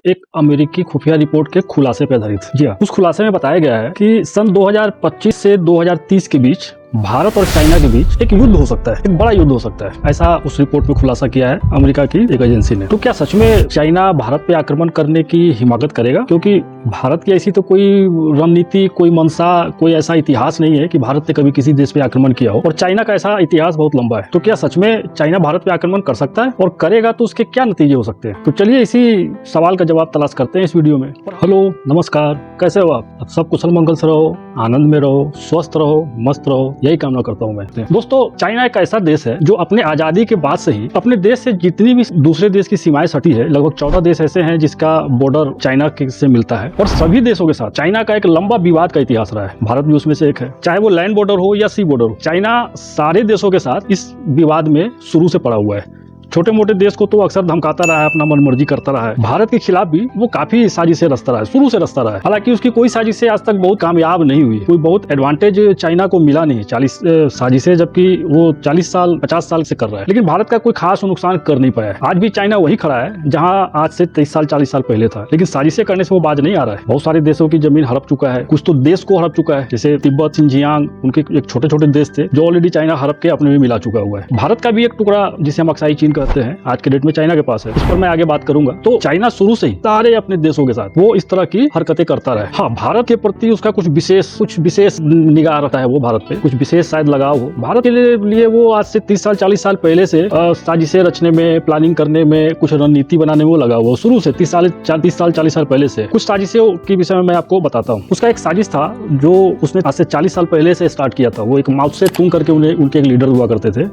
एक अमेरिकी खुफिया रिपोर्ट के खुलासे पर आधारित है। जी हाँ, उस खुलासे में बताया गया है कि सन 2025 से 2030 के बीच भारत और चाइना के बीच एक युद्ध हो सकता है, एक बड़ा युद्ध हो सकता है। ऐसा उस रिपोर्ट में खुलासा किया है अमेरिका की एक एजेंसी ने। तो क्या सच में चाइना भारत पे आक्रमण करने की हिमाकत करेगा? क्योंकि भारत की ऐसी तो कोई रणनीति, कोई मंशा, कोई ऐसा इतिहास नहीं है कि भारत ने कभी किसी देश पे आक्रमण किया हो, और चाइना का ऐसा इतिहास बहुत लंबा है। तो क्या सच में चाइना भारत पे आक्रमण कर सकता है, और करेगा तो उसके क्या नतीजे हो सकते हैं? तो चलिए इसी सवाल का जवाब तलाश करते हैं इस वीडियो में। हेलो, नमस्कार, कैसे हो आप सब कुशल मंगल से रहो, आनंद में रहो, स्वस्थ रहो, मस्त रहो, यही कामना करता हूँ मैं। दोस्तों, चाइना एक ऐसा देश है जो अपने आजादी के बाद से ही अपने देश से जितनी भी दूसरे देश की सीमाएं सटी है, लगभग 14 देश ऐसे हैं जिसका बॉर्डर चाइना से मिलता है, और सभी देशों के साथ चाइना का एक लंबा विवाद का इतिहास रहा है। भारत भी उसमें से एक है। चाहे वो लैंड बॉर्डर हो या सी बॉर्डर हो, चाइना सारे देशों के साथ इस विवाद में शुरू से पड़ा हुआ है। छोटे मोटे देश को तो अक्सर धमकाता रहा है, अपना मनमर्जी करता रहा है। भारत के खिलाफ भी वो काफी साजिशें रचता रहा है, शुरू से रचता रहा है। हालांकि उसकी कोई साजिशें आज तक बहुत कामयाब नहीं हुई, कोई बहुत एडवांटेज चाइना को मिला नहीं 40 साजिशें, जबकि वो 40 साल 50 साल से कर रहा है, लेकिन भारत का कोई खास नुकसान कर नहीं पाया। आज भी चाइना वही खड़ा है जहाँ आज से 30 साल 40 साल पहले था, लेकिन साजिशें करने से वो बाज नहीं आ रहा है। बहुत सारे देशों की जमीन हड़प चुका है, कुछ तो देश को हड़प चुका है, जैसे तिब्बत, शिनजियांग, उनके एक छोटे छोटे देश थे जो ऑलरेडी चाइना हड़प के अपने में मिला चुका हुआ है। भारत का भी एक टुकड़ा, जिसे हम अक्साई चीन कहते हैं, आज के डेट में चाइना के पास है। इस पर मैं आगे बात करूंगा। तो चाइना शुरू से ही सारे अपने देशों के साथ वो इस तरह की हरकतें करता रहा है। हाँ, भारत के प्रति उसका कुछ विशेष निगाह रहता है, वो भारत पे कुछ विशेष शायद लगाव हो। भारत के लिए वो आज से 30 साल 40 साल पहले से साजिशें रचने में, प्लानिंग करने में, कुछ रणनीति बनाने में वो लगा हुआ शुरू से। 30 साल 40 साल पहले से कुछ साजिशों के विषय में मैं आपको बताता हूँ। उसका एक साजिश था जो उसने आज से 40 साल पहले से स्टार्ट किया था। वो एक माओ त्से तुंग करके उनके एक लीडर हुआ करते थे।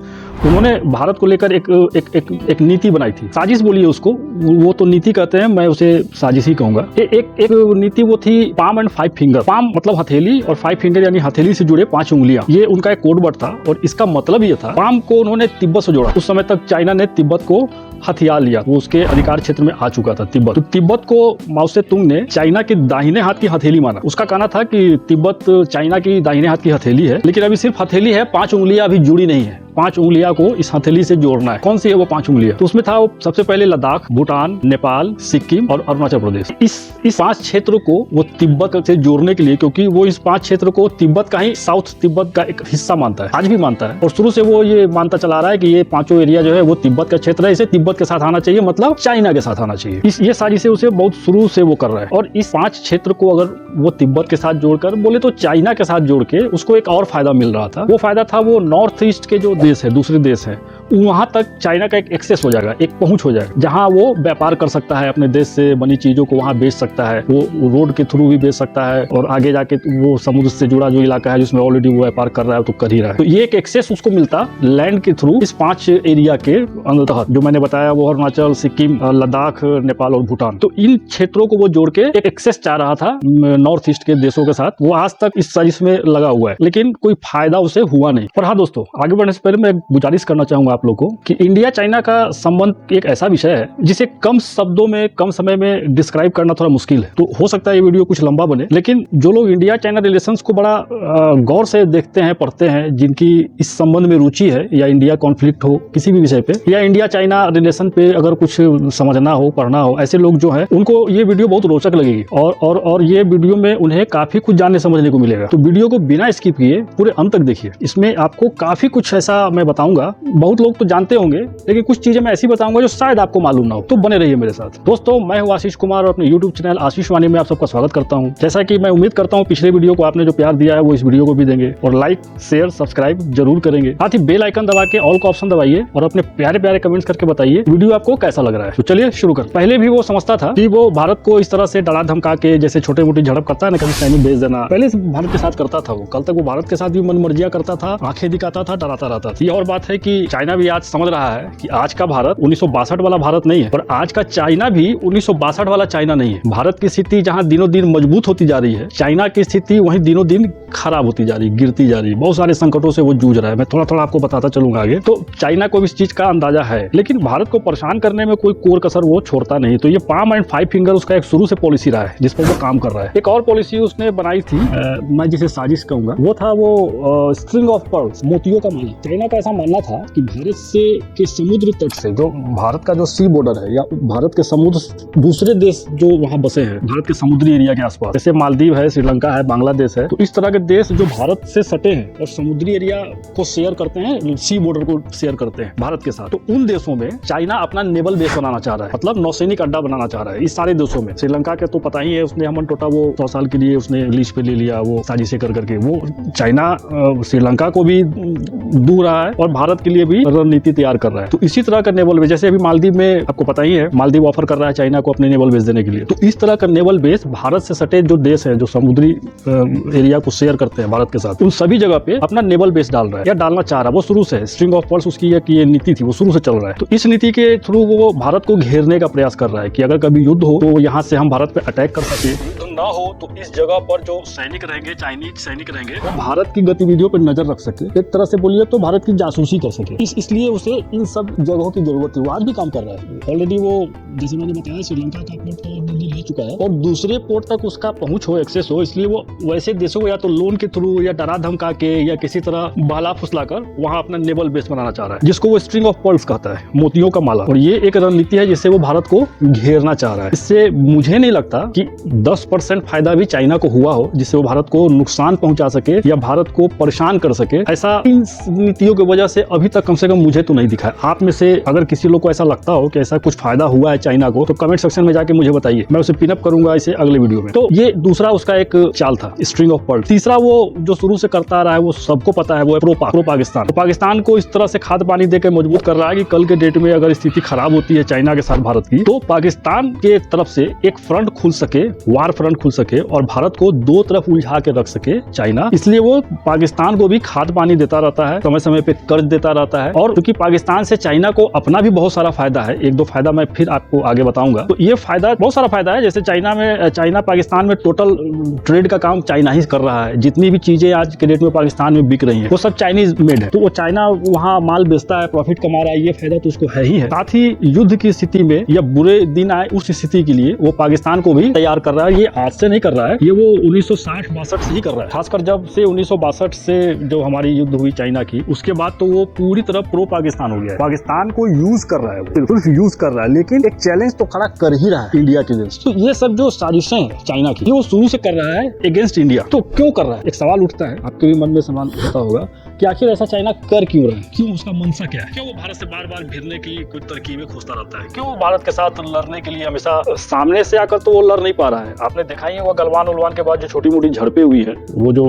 उन्होंने भारत को लेकर एक नीति बनाई थी। साजिश बोलिए उसको, वो तो नीति कहते हैं, मैं उसे साजिश ही कहूंगा। एक नीति वो थी पाम एंड 5 फिंगर। पाम मतलब हथेली, और 5 फिंगर यानी हथेली से जुड़े 5 उंगलियां। ये उनका एक कोड वर्ड था, और इसका मतलब ये था, पाम को उन्होंने तिब्बत से जोड़ा। उस समय तक चाइना ने तिब्बत को हथियार लिया, वो उसके अधिकार क्षेत्र में आ चुका था तिब्बत। तो तिब्बत को माओ त्से तुंग ने चाइना के दाहिने हाथ की हथेली माना। उसका कहना था कि तिब्बत चाइना की दाहिने हाथ की हथेली है, लेकिन अभी सिर्फ हथेली है, 5 उंगलियां अभी जुड़ी नहीं है। 5 उंगलियां को इस हथेली से जोड़ना है। कौन सी है वो 5 उंगलियां? तो उसमें था वो सबसे पहले लद्दाख, भूटान, नेपाल, सिक्किम और अरुणाचल प्रदेश। इस 5 क्षेत्र को वो तिब्बत से जोड़ने के लिए, क्योंकि वो इस 5 क्षेत्र को तिब्बत का ही, साउथ तिब्बत का एक हिस्सा मानता है, आज भी मानता है, और शुरू से वो ये मानता चला रहा है कि ये 5 एरिया जो है वो तिब्बत का क्षेत्र है, इसे तिब्बत के साथ आना चाहिए, मतलब चाइना के साथ आना चाहिए। ये साजिशें उसे बहुत शुरू से वो कर रहा है। और इस 5 क्षेत्र को अगर वो तिब्बत के साथ जोड़कर बोले तो चाइना के साथ जोड़ के उसको एक और फायदा मिल रहा था। वो फायदा था, वो नॉर्थ ईस्ट के जो देश है, दूसरे देश है, वहां तक चाइना का एक एक्सेस हो जाएगा, एक पहुंच हो जाएगा, जहां वो व्यापार कर सकता है, अपने देश से बनी चीजों को वहां बेच सकता है। वो रोड के थ्रू भी बेच सकता है, और आगे जाके वो समुद्र से जुड़ा जो इलाका है जिसमें ऑलरेडी वो व्यापार कर रहा है तो कर ही रहा है। तो ये एक एक्सेस उसको मिलता लैंड के थ्रू इस 5 एरिया के अंतर्गत, जो मैंने बताया, वो अरुणाचल, सिक्किम, लद्दाख, नेपाल और भूटान। तो इन क्षेत्रों को वो जोड़ के एक एक्सेस चाह रहा था नॉर्थ ईस्ट के देशों के साथ। वो आज तक इस साजिश में लगा हुआ है, लेकिन कोई फायदा उसे हुआ नहीं। और हाँ दोस्तों, आगे बढ़ने से पहले मैं गुजारिश करना चाहूंगा आप लोग को कि इंडिया चाइना का संबंध एक ऐसा विषय है जिसे कम शब्दों में, कम समय में डिस्क्राइब करना थोड़ा मुश्किल है। तो हो सकता है ये वीडियो कुछ लंबा बने, लेकिन जो लोग इंडिया चाइना रिलेशंस को बड़ा गौर से देखते हैं, पढ़ते हैं, जिनकी इस संबंध में रुचि है, या इंडिया कॉन्फ्लिक्ट हो किसी भी विषय पे, या इंडिया चाइना रिलेशन पे अगर कुछ समझना हो, पढ़ना हो, ऐसे लोग जो है उनको ये वीडियो बहुत रोचक लगेगी, और ये वीडियो में उन्हें काफी कुछ जानने समझने को मिलेगा। तो वीडियो को बिना स्किप किए पूरे अंत तक देखिए। इसमें आपको काफी कुछ ऐसा मैं बताऊंगा, बहुत लोग तो जानते होंगे, लेकिन कुछ चीजें मैं ऐसी बताऊंगा जो शायद आपको मालूम ना हो। तो बने रहिए मेरे साथ। दोस्तों, मैं हूं आशीष कुमार, और अपने YouTube चैनल आशीष वाणी में आप सबका स्वागत करता हूं। जैसा कि मैं उम्मीद करता हूं पिछले वीडियो को आपने जो प्यार दिया है वो इस वीडियो को भी देंगे, और लाइक, शेयर, सब्सक्राइब जरूर करेंगे। साथ ही बेल आइकन दबा के ऑल का ऑप्शन दबाइए, और अपने प्यारे प्यारे कमेंट्स करके बताइए वीडियो आपको कैसा लग रहा है। तो चलिए शुरू करते हैं। पहले भी वो समझता था कि वो भारत को इस तरह से डरा धमका के, जैसे छोटे मोटी झड़प करता है ना, कभी सैनिक भेज देना, पहले से भारत के साथ करता था। वो कल तक वो भारत के साथ भी मनमर्जियां करता था, आंखें दिखाता था, डराता रहता था। ये और बात है कि चाइना भी आज समझ रहा है कि आज का भारत 1962 वाला भारत नहीं है, पर आज का चाइना भी 1962 वाला चाइना नहीं है। भारत की स्थिति जहां दिनों दिन मजबूत होती जा रही है, चाइना की स्थिति वहीं दिनों दिन खराब होती जा रही है, गिरती जा रही है। बहुत सारे संकटों से वो जूझ रहा है। मैं थोड़ा थोड़ा आपको बताता चलूंगा आगे। तो चाइना को इस चीज का अंदाजा है, लेकिन भारत को परेशान करने में कोई कोर कसर वो छोड़ता नहीं। तो ये पाम एंड 5 फिंगर उसका एक शुरू से पॉलिसी रहा है, जिस पर वो काम कर रहा है। एक और पॉलिसी उसने बनाई थी, मैं जिसे साजिश कहूंगा, वो था वो स्ट्रिंग ऑफ पर्ल्स, मोतियों का माला। चाइना का ऐसा मानना था कि भारत से के समुद्र तट से, जो भारत का जो सी बॉर्डर है या भारत के समुद्र, दूसरे देश जो वहाँ बसे हैं भारत के समुद्री एरिया के आसपास, जैसे मालदीव है, श्रीलंका है, बांग्लादेश है, तो इस तरह के देश जो भारत से सटे हैं और समुद्री एरिया को शेयर करते हैं, सी बॉर्डर को शेयर करते हैं भारत के साथ, तो उन देशों में चाइना अपना नेवल बेस बनाना चाह रहा है, मतलब नौसैनिक अड्डा बनाना चाह रहा है इस सारे देशों में। श्रीलंका के तो पता ही है, उसने हमन टोटा वो 100 साल के लिए उसने लीज पे ले लिया, वो साजिशें कर करके। वो चाइना श्रीलंका को भी दू रहा है और भारत के लिए भी रणनीति तैयार कर रहा है। तो इसी तरह का नेवल बेस, जैसे अभी मालदीव में आपको पता ही है, मालदीव ऑफर कर रहा है चाइना को अपने नेवल बेस देने के लिए, तो इस तरह का नेवल बेस भारत से सटे जो देश है, जो समुद्री एरिया को शेयर करते हैं भारत के साथ, उन सभी जगह पे अपना नेवल बेस डाल रहा है या डालना चाह रहा है। वो शुरू से स्ट्रिंग ऑफ पर्ल्स उसकी ये नीति थी, वो शुरू से चल रहा है। तो इस नीति के थ्रू वो भारत को घेरने का प्रयास कर रहा है कि अगर कभी युद्ध हो तो यहाँ से हम भारत पे अटैक कर सके, युद्ध ना हो तो इस जगह पर जो सैनिक रहेंगे, चाइनीज सैनिक रहेंगे, वो भारत की गतिविधियों पर नजर रख सके, एक तरह से बोलिए तो भारत की जासूसी कर सके। इसलिए उसे इन सब जगहों की जरूरत है। वो आज भी काम कर रहा है। ऑलरेडी वो, जैसे मैंने बताया, श्रीलंका का पोर्ट तो दिल्ली ले चुका है और दूसरे पोर्ट तक उसका पहुंच हो, एक्सेस हो, इसलिए वो वैसे देशों को या तो लोन के थ्रू या डरा धमका के या किसी तरह बहला फुसला कर वहां अपना नेवल बेस बनाना चाह रहा है, जिसको वो स्ट्रिंग ऑफ पर्ल्स कहता है, मोतियों का माला। और ये एक रणनीति है जिससे वो भारत को घेरना चाह रहा है। इससे मुझे नहीं लगता कि 10% फायदा भी चाइना को हुआ हो, जिससे वो भारत को नुकसान पहुंचा सके या भारत को परेशान कर सके। ऐसा इन नीतियों की वजह से अभी तक कम से कम मुझे तो नहीं दिखा है। आप में से अगर किसी लोग को ऐसा लगता हो कि ऐसा कुछ फायदा हुआ है चाइना को, तो कमेंट सेक्शन में जाके मुझे बताइए, मैं उसे पिनअप करूंगा इसे अगले वीडियो में। तो ये दूसरा उसका एक चाल था, स्ट्रिंग ऑफ पर्ल। तीसरा वो जो शुरू से करता रहा है, वो सबको पता है, वो है प्रो पाकिस्तान। तो पाकिस्तान को इस तरह से खाद पानी देकर मजबूत कर रहा है कि कल के डेट में अगर स्थिति खराब होती है चाइना के साथ भारत की, तो पाकिस्तान के तरफ से एक फ्रंट खुल सके, वार फ्रंट खुल सके और भारत को दो तरफ उलझा के रख सके चाइना। इसलिए वो पाकिस्तान को भी खाद पानी देता रहता है, समय समय पे कर्ज देता रहता है। और क्योंकि पाकिस्तान से चाइना को अपना भी बहुत सारा फायदा है, एक दो फायदा मैं फिर आपको आगे बताऊंगा। तो ये फायदा, बहुत सारा फायदा है। जैसे चाइना पाकिस्तान में टोटल ट्रेड का काम चाइना ही कर रहा है। जितनी भी चीजें आज के डेट में पाकिस्तान में बिक रही हैं, वो सब चाइनीज मेड है। तो वो चाइना वहाँ माल बेचता है, प्रॉफिट कमा रहा है, ये फायदा तो उसको है ही है। साथ ही युद्ध की स्थिति में या बुरे दिन आए उस स्थिति के लिए वो पाकिस्तान को भी तैयार कर रहा है। ये आज से नहीं कर रहा है, ये वो 1960-62 से ही कर रहा है। खासकर जब से 1962 से जो हमारी युद्ध हुई चाइना की, उसके बाद तो वो पूरी तरह प्रो पाकिस्तान हो गया है। पाकिस्तान को यूज कर रहा है, बिल्कुल यूज कर रहा है, लेकिन एक चैलेंज तो खड़ा कर ही रहा है इंडिया के अगेंस्ट। तो ये सब जो साजिशें हैं चाइना की, ये वो शुरू से कर रहा है अगेंस्ट इंडिया। तो क्यों कर रहा है? एक सवाल उठता है, आपके भी मन में सवाल उठता होगा कि आखिर ऐसा चाइना कर क्यों रहा है, क्यों, उसका मंशा क्या है, क्यों वो भारत से बार बार भिड़ने की कुछ तरकीबें खोजता रहता है, क्यों भारत के साथ लड़ने के लिए हमेशा सामने से आकर तो वो लड़ नहीं पा रहा है। आपने देखा ही है वो गलवान उलवान के बाद जो छोटी मोटी झड़पें हुई है, वो जो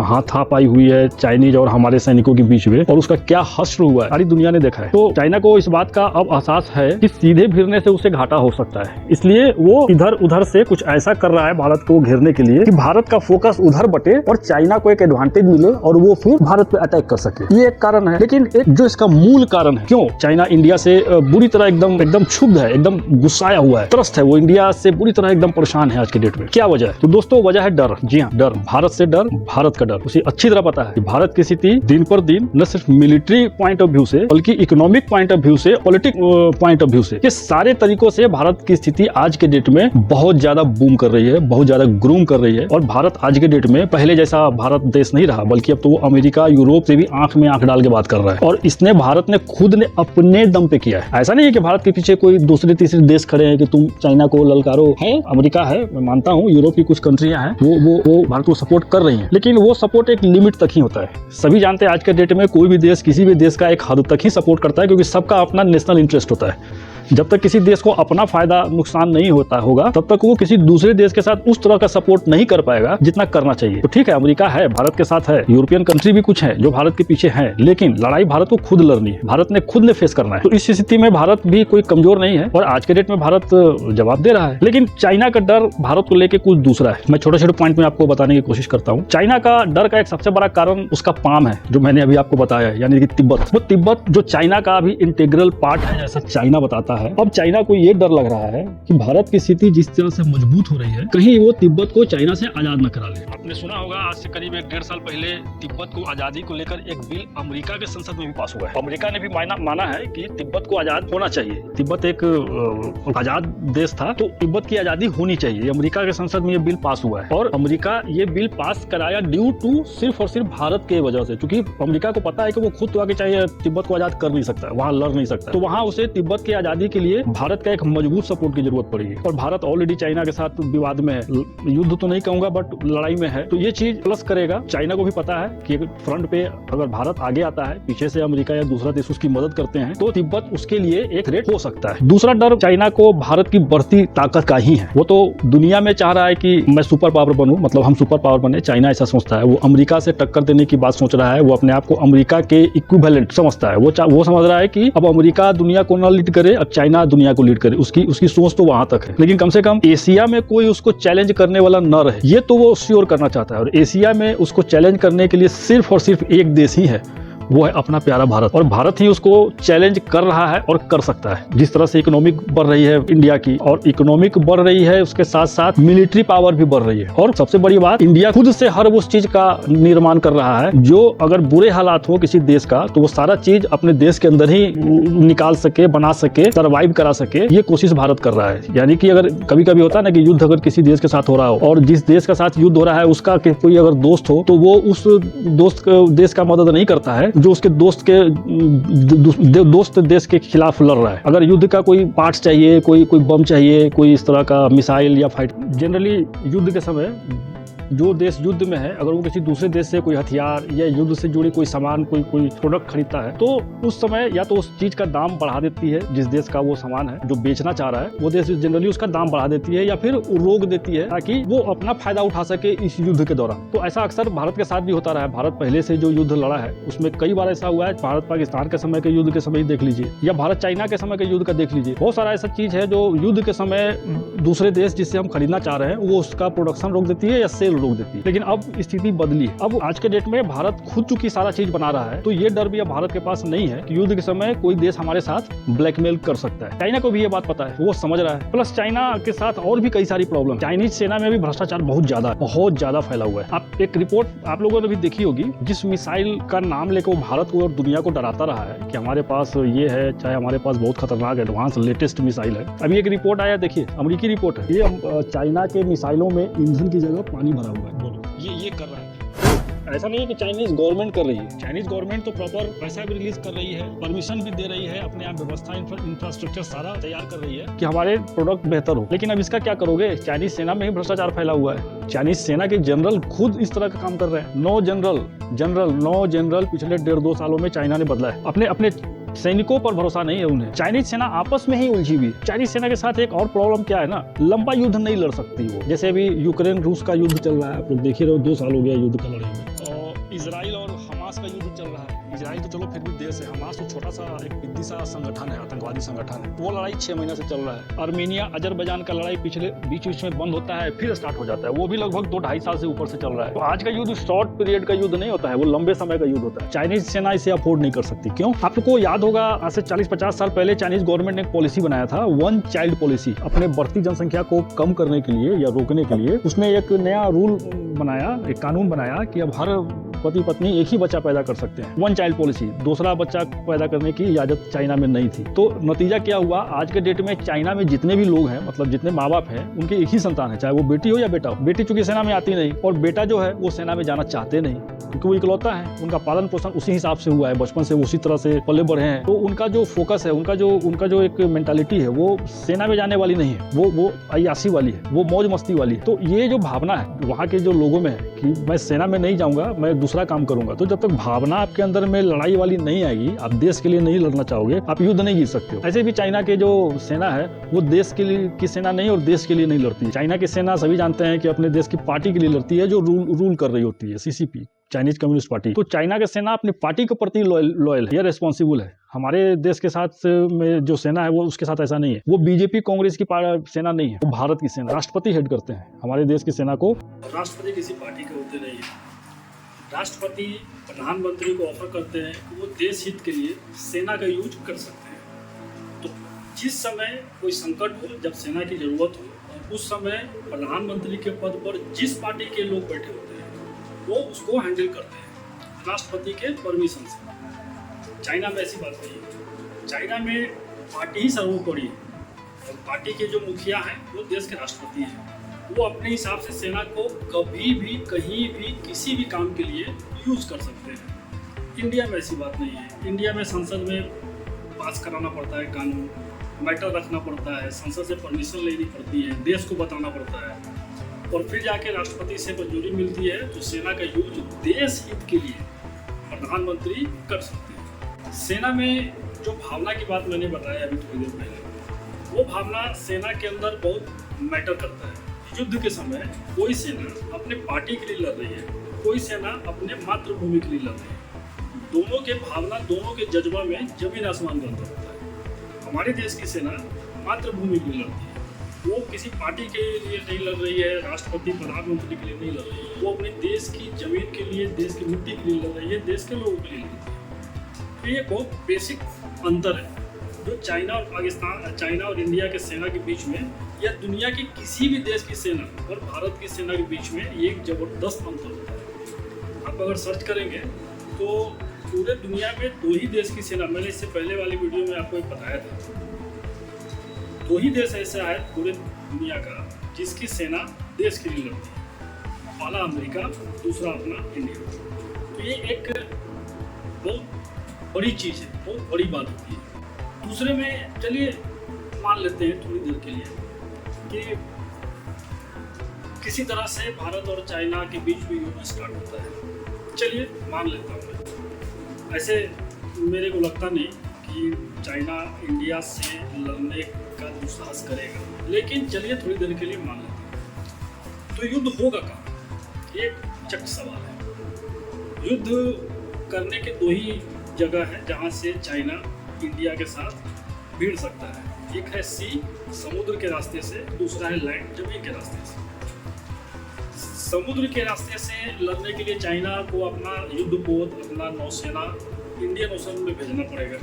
हाथापाई हुई है चाइनीज और हमारे सैनिकों के बीच में, और उसका क्या हश्र हुआ है सारी दुनिया ने देखा है। तो चाइना को इस बात का अब एहसास है कि सीधे भिड़ने से उसे घाटा हो सकता है, इसलिए वो इधर उधर से कुछ ऐसा कर रहा है भारत को घेरने के लिए कि भारत का फोकस उधर बटे और चाइना को एक एडवांटेज मिले और वो फिर भारत पे अटैक कर सके। ये एक कारण है। लेकिन एक जो इसका मूल कारण है, क्यों चाइना इंडिया से बुरी तरह एकदम क्षुब्ध है, एकदम गुस्साया हुआ है, त्रस्त है, वो इंडिया से बुरी तरह एकदम परेशान है आज के डेट में। क्या वजह है? तो दोस्तों वजह है डर। जी हाँ, डर, भारत से डर, भारत का डर। उसे अच्छी तरह पता है कि भारत की स्थिति दिन पर दिन न सिर्फ मिलिट्री पॉइंट ऑफ व्यू से बल्कि इकोनॉमिक पॉइंट ऑफ व्यू से, पॉलिटिक पॉइंट ऑफ व्यू से, ये सारे तरीकों से भारत की स्थिति आज के डेट में बहुत ज्यादा बूम कर रही है, बहुत ज्यादा ग्रूम कर रही है। और भारत आज के डेट में पहले जैसा भारत देश नहीं रहा, बल्कि अब तो वो अमेरिका, यूरोप से भी आंख में आंख डाल के बात कर रहा है। और इसने भारत ने खुद ने अपने दम पे किया है। ऐसा नहीं है कि भारत के पीछे कोई दूसरे तीसरे देश खड़े हैं कि तुम चाइना को ललकारो। है, अमेरिका है, मैं मानता हूँ, यूरोप की कुछ कंट्रियां हैं, वो भारत को सपोर्ट कर रही हैं, लेकिन वो सपोर्ट एक लिमिट तक ही होता है। सभी जानते हैं आज के डेट में कोई भी देश किसी भी देश का एक हद तक ही सपोर्ट करता है, क्योंकि सबका अपना नेशनल इंटरेस्ट होता है। जब तक किसी देश को अपना फायदा नुकसान नहीं होता होगा, तब तक वो किसी दूसरे देश के साथ उस तरह का सपोर्ट नहीं कर पाएगा जितना करना चाहिए। तो ठीक है, अमेरिका है, भारत के साथ है, यूरोपियन कंट्री भी कुछ है जो भारत के पीछे है, लेकिन लड़ाई भारत को खुद लड़नी है, भारत ने खुद ने फेस करना है। तो इस स्थिति में भारत भी कोई कमजोर नहीं है और आज के डेट में भारत जवाब दे रहा है। लेकिन चाइना का डर भारत को लेकर कुछ दूसरा है। मैं छोटे छोटे पॉइंट में आपको बताने की कोशिश करता हूँ। चाइना का डर का एक सबसे बड़ा कारण उसका पाम है, जो मैंने अभी आपको बताया है, यानी कि तिब्बत। वो तिब्बत जो चाइना का भी इंटीग्रल पार्ट है, जैसा चाइना बताता रहा है। अब चाइना को ये डर लग रहा है कि भारत की स्थिति जिस तरह से मजबूत हो रही है, कहीं वो तिब्बत को चाइना से आजाद न करा ले। आपने सुना होगा आज से करीब 1-1.5 साल पहले तिब्बत को आजादी को लेकर एक बिल अमेरिका के संसद में भी पास हुआ है। अमेरिका ने भी माना है कि तिब्बत को आजाद होना चाहिए। तिब्बत एक आजाद देश था, तो तिब्बत की आजादी होनी चाहिए। अमेरिका के संसद में ये बिल पास हुआ है और अमेरिका ये बिल पास कराया ड्यू टू सिर्फ और सिर्फ भारत के वजह से, क्योंकि अमेरिका को पता है कि वो खुद तो आगे चाहिए तिब्बत को आजाद कर नहीं सकता है, वहाँ लड़ नहीं सकता, तो वहाँ उसे तिब्बत की आजादी के लिए भारत का एक मजबूत सपोर्ट की जरूरत पड़ेगी। और भारत ऑलरेडी चाइना के साथ विवाद में है, युद्ध तो नहीं कहूंगा बट लड़ाई में है, तो ये चीज प्लस करेगा। चाइना को भी पता है कि फ्रंट पे अगर भारत आगे आता है, पीछे से अमेरिका या दूसरा देश उसकी मदद करते हैं, तो तिब्बत उसके लिए एक थ्रेट हो सकता है। दूसरा डर चाइना को भारत की बढ़ती ताकत का ही है। वो तो दुनिया में चाह रहा है कि मैं सुपर पावर बनूं, मतलब हम सुपर पावर बने, चाइना ऐसा सोचता है। वो अमेरिका से टक्कर देने की बात सोच रहा है, वो अपने आप को अमेरिका के इक्विवेलेंट समझता है। वो समझ रहा है कि अब अमेरिका दुनिया को न लीड करे, अब चाइना दुनिया को लीड करे। उसकी सोच तो वहां तक है, लेकिन कम से कम एशिया में कोई उसको चैलेंज करने वाला न रहे, ये तो वो श्योर करना चाहता है। और एशिया में उसको चैलेंज करने के लिए सिर्फ और सिर्फ एक देश ही है, वो है अपना प्यारा भारत। और भारत ही उसको चैलेंज कर रहा है और कर सकता है। जिस तरह से इकोनॉमिक बढ़ रही है इंडिया की, और इकोनॉमिक बढ़ रही है उसके साथ साथ मिलिट्री पावर भी बढ़ रही है। और सबसे बड़ी बात, इंडिया खुद से हर उस चीज का निर्माण कर रहा है जो अगर बुरे हालात हो किसी देश का, तो वो सारा चीज अपने देश के अंदर ही निकाल सके, बना सके, सर्वाइव करा सके, ये कोशिश भारत कर रहा है। यानी कि अगर कभी कभी होता है ना कि युद्ध अगर किसी देश के साथ हो रहा हो और जिस देश के साथ युद्ध हो रहा है उसका कोई अगर दोस्त हो, तो वो उस देश का मदद नहीं करता है जो उसके दोस्त देश के खिलाफ लड़ रहा है। अगर युद्ध का कोई पार्ट्स चाहिए, कोई बम चाहिए, कोई इस तरह का मिसाइल या फाइट, जनरली युद्ध के समय जो देश युद्ध में है, अगर वो किसी दूसरे देश से कोई हथियार या युद्ध से जुड़ी कोई सामान, कोई प्रोडक्ट खरीदता है, तो उस समय या तो उस चीज का दाम बढ़ा देती है जिस देश का वो सामान है जो बेचना चाह रहा है, वो देश जनरली उसका दाम बढ़ा देती है या फिर रोक देती है ताकि वो अपना फायदा उठा सके इस युद्ध के दौरान। तो ऐसा अक्सर भारत के साथ भी होता रहा है। भारत पहले से जो युद्ध लड़ा है उसमें कई बार ऐसा हुआ है। भारत पाकिस्तान के समय के युद्ध के समय देख लीजिए, या भारत चाइना के समय के युद्ध का देख लीजिए। बहुत सारा ऐसा चीज है जो युद्ध के समय दूसरे देश जिससे हम खरीदना चाह रहे हैं वो उसका प्रोडक्शन रोक देती है या सेल रोक देती है। लेकिन अब स्थिति बदली। अब आज के डेट में भारत खुद चूंकि सारा चीज बना रहा है, तो ये डर भी अब भारत के पास नहीं है कि युद्ध के समय कोई देश हमारे साथ ब्लैकमेल कर सकता है। चाइना को भी ये बात पता है, वो समझ रहा है। प्लस चाइना के साथ और भी कई सारी प्रॉब्लम। चाइनीज सेना में भी भ्रष्टाचार बहुत ज्यादा फैला हुआ है। आप एक रिपोर्ट आप लोगों ने भी देखी होगी, जिस मिसाइल का नाम लेकर वो भारत को और दुनिया को डराता रहा है कि हमारे पास ये है, चाहे हमारे पास बहुत खतरनाक एडवांस लेटेस्ट मिसाइल है। अभी एक रिपोर्ट आया, देखिए अमेरिकी रिपोर्ट है, ये चाइना के मिसाइलों में ईंधन की जगह पानी भरा हुआ है। बोलो ये कर रहा है। ऐसा नहीं है कि चाइनीज गवर्नमेंट कर रही है, चाइनीज गवर्नमेंट तो प्रॉपर पैसा भी रिलीज कर रही है, परमिशन भी दे रही है, अपने आप व्यवस्था इंफ्रास्ट्रक्चर सारा तैयार कर रही है कि हमारे प्रोडक्ट बेहतर हो। लेकिन अब इसका क्या करोगे? चाइनीज सेना में ही भ्रष्टाचार फैला हुआ है। चाइनीज सेना के जनरल खुद इस तरह का काम कर रहे हैं। 9 जनरल पिछले 1.5-2 सालों में चाइना ने बदला है। अपने सैनिकों पर भरोसा नहीं है उन्हें। चाइनीज सेना आपस में ही उलझी हुई। चाइनीज सेना के साथ एक और प्रॉब्लम क्या है ना, लंबा युद्ध नहीं लड़ सकती वो। जैसे अभी यूक्रेन रूस का युद्ध चल रहा है, आप लोग देख ही रहे हो, 2 साल हो गया युद्ध का लड़ाई में। और इजराइल और हमास का युद्ध चल रहा है। इजराइल तो चलो फिर भी देश है, हमास तो छोटा सा एक पिद्दी सा संगठन है, आतंकवादी संगठन है। वो लड़ाई 6 महीने से चल रहा है। आर्मेनिया अजरबैजान का लड़ाई पिछले बीच में बंद होता है, फिर स्टार्ट हो जाता है। वो भी लगभग 2-2.5 साल से ऊपर से चल रहा है। तो आज का युद्ध शॉर्ट पीरियड का युद्ध नहीं होता है, वो लंबे समय का युद्ध होता है। चाइनीज सेना इसे अफोर्ड नहीं कर सकती। क्यों? आपको याद होगा, आज से 40-50 साल पहले चाइनीज गवर्नमेंट ने एक पॉलिसी बनाया था, 1 चाइल्ड पॉलिसी। अपने बढ़ती जनसंख्या को कम करने के लिए या रोकने के लिए उसने एक नया रूल बनाया, एक कानून बनाया कि अब हर पति पत्नी एक ही बच्चा पैदा कर सकते हैं। 1 चाइल्ड पॉलिसी। दूसरा बच्चा पैदा करने की इजाजत चाइना में नहीं थी। तो नतीजा क्या हुआ? आज के डेट में चाइना में जितने भी लोग हैं, मतलब जितने माँ बाप हैं, उनके एक ही संतान है, चाहे वो बेटी हो या बेटा हो। बेटी चूंकि सेना में आती नहीं, और बेटा जो है वो सेना में जाना चाहते नहीं, क्योंकि वो इकलौता है। उनका पालन पोषण उसी हिसाब से हुआ है, बचपन से उसी तरह से पले बढ़े हैं। तो उनका जो फोकस है, उनका जो एक मेंटालिटी है, वो सेना में जाने वाली नहीं है, वो अय्यासी वाली है, वो मौज मस्ती वाली है। तो ये जो भावना है वहाँ के जो लोगों में है कि मैं सेना में नहीं जाऊंगा, मैं दूसरा काम करूंगा, तो जब तक भावना आपके अंदर में लड़ाई वाली नहीं आएगी, आप देश के लिए नहीं लड़ना चाहोगे, आप युद्ध नहीं जीत सकते हो। ऐसे भी चाइना के जो सेना है वो देश के लिए की सेना नहीं और देश के लिए नहीं लड़ती है। चाइना की सेना सभी जानते हैं कि अपने देश की पार्टी के लिए लड़ती है, जो रूल कर रही होती है, CCP, चाइनीज कम्युनिस्ट पार्टी। तो चाइना की सेना अपनी पार्टी के प्रति लॉयल है, रेस्पॉन्सिबल है। हमारे देश के साथ में जो सेना है वो उसके साथ ऐसा नहीं है। वो बीजेपी कांग्रेस की सेना नहीं है, वो भारत की सेना, राष्ट्रपति हेड करते हैं हमारे देश की सेना को। राष्ट्रपति किसी पार्टी के होते नहीं है। राष्ट्रपति प्रधानमंत्री को ऑफर करते हैं कि वो देश हित के लिए सेना का यूज कर सकते हैं। तो जिस समय कोई संकट हो, जब सेना की जरूरत हो, और उस समय प्रधानमंत्री के पद पर जिस पार्टी के लोग बैठे होते हैं वो उसको हैंडल करते हैं राष्ट्रपति के परमिशन से। चाइना में ऐसी बात नहीं है। चाइना में पार्टी ही सर्वोपरि है और पार्टी के जो मुखिया हैं वो देश के राष्ट्रपति हैं। वो अपने हिसाब से सेना को कभी भी, कहीं भी, किसी भी काम के लिए यूज़ कर सकते हैं। इंडिया में ऐसी बात नहीं है। इंडिया में संसद में पास कराना पड़ता है कानून, मैटर रखना पड़ता है, संसद से परमिशन लेनी पड़ती है, देश को बताना पड़ता है और फिर जाके राष्ट्रपति से मंजूरी मिलती है तो सेना का यूज देश हित के लिए प्रधानमंत्री कर सकते हैं। सेना में जो भावना की बात मैंने बताया अभी थोड़ी देर पहले, वो भावना सेना के अंदर बहुत मैटर करता है। युद्ध के समय कोई सेना अपने पार्टी के लिए लड़ रही है, कोई सेना अपने मातृभूमि के लिए लड़ रही है। दोनों के भावना, दोनों के जज्बा में जमीन आसमान का अंतर होता है। हमारे देश की सेना मातृभूमि के लिए लड़ती है, वो किसी पार्टी के लिए नहीं लड़ रही है, राष्ट्रपति प्रधानमंत्री के लिए नहीं लड़ रही है, वो अपने देश की जमीन के लिए, देश की मिट्टी के लिए लड़ रही है, देश के लोगों के लिए लड़ रही है। तो ये बहुत बेसिक अंतर है जो चाइना और पाकिस्तान, चाइना और इंडिया के सेना के बीच में, या दुनिया के किसी भी देश की सेना और भारत की सेना के बीच में एक जबरदस्त अंतर होता है। आप अगर सर्च करेंगे तो पूरे दुनिया में दो ही देश की सेना, मैंने इससे पहले वाली वीडियो में आपको एक बताया था, दो ही देश ऐसा है पूरे दुनिया का जिसकी सेना देश के लिए लड़ती है। पहला अमेरिका, दूसरा अपना इंडिया। तो ये एक बहुत बड़ी चीज़ है, बहुत बड़ी बात होती है। दूसरे में चलिए मान लेते हैं थोड़ी देर के लिए कि किसी तरह से भारत और चाइना के बीच में युद्ध स्टार्ट होता है। चलिए मान लेता हूँ मैं। ऐसे मेरे को लगता नहीं कि चाइना इंडिया से लड़ने का दुस्साहस करेगा, लेकिन चलिए थोड़ी देर के लिए मान लेते हैं। तो युद्ध होगा कहाँ? एक चक सवाल है। युद्ध करने के दो ही जगह है जहाँ से चाइना इंडिया के साथ भिड़ सकता है। एक है सी, समुद्र के रास्ते से, दूसरा है लैंड, जमीन के रास्ते से। समुद्र के रास्ते से लड़ने के लिए चाइना को अपना युद्धपोत, अपना नौसेना इंडियन ओशन में भेजना पड़ेगा।